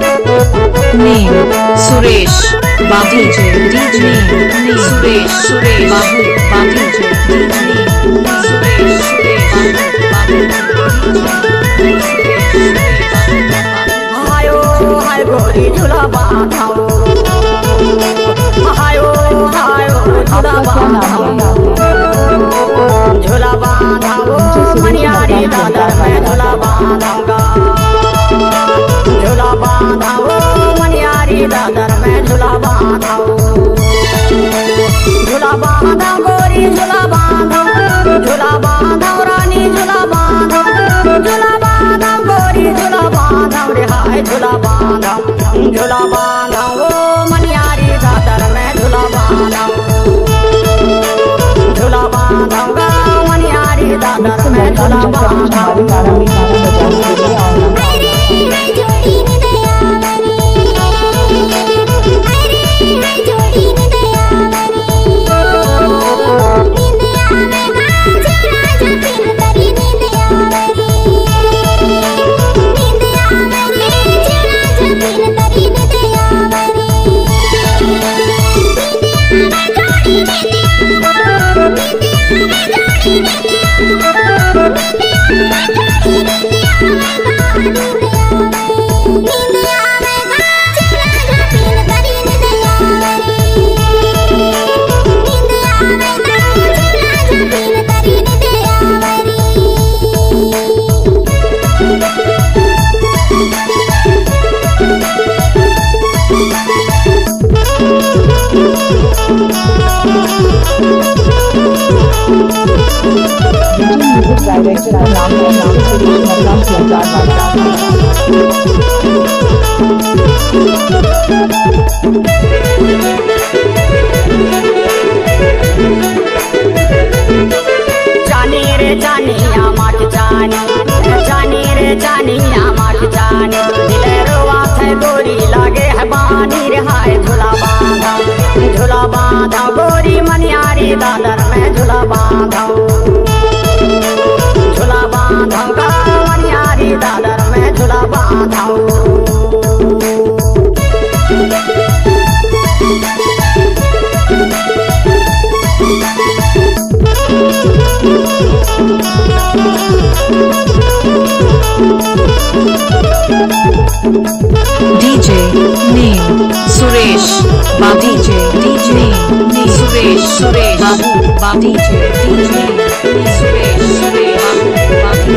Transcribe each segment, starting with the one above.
Name Suresh Babu DJ Name Suresh Babu DJ Name Suresh Babu हायो हाय गोरी झूला बांधाओ हायो हायो झूला बांधाओ झूला बांधाओ मनियारी दादर में झूला बांधाऊंगा झूला बांधाओ मनियारी दादर में झूला बांधाओ झूला बांधाओ गोरी झूला बांधाओ रानी झूला बांधाओ गोरी झूला बांधाओ रे हाय झूला बांधाओ मनियारी दादर में झूला बांधाओ मनियारी दादर में झूला बांधाओ जानी रे जानी आमाक जानी दिले रोआ थे गोरी लागे है बानी रे हाय झूला बांधा गोरी मनियारी दादर में झूला बांधा मनियारी दादर में झूला बांधा DJ Name Suresh Babu DJ Name Suresh Babu DJ Suresh Babu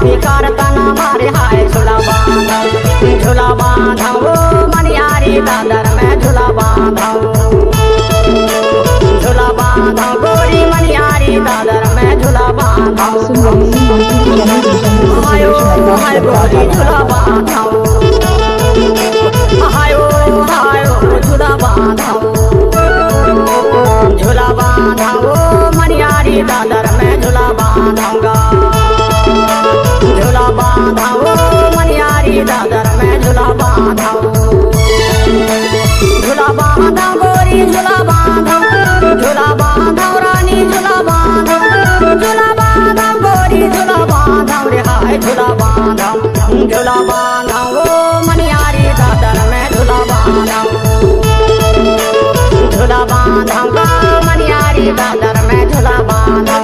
पिकार तना मारे हाय झूला बांधा वो मनियारी दादर में झूला बांधा गोरी मनियारी दादर में झूला बांधा हायो हाय गोरी झूला बांधा हायो झूला बांधा वो मनियारी दादर में झूला बांधाऊंगा मनियारी दादर में झूला बांधा गोरी झूला बांधा रानी झूला बांधा गोरी झूला बांधा रे हाय झूला बांधा वो मनियारी दादर में झूला बांधा मनियारी दादर में झूला बांधा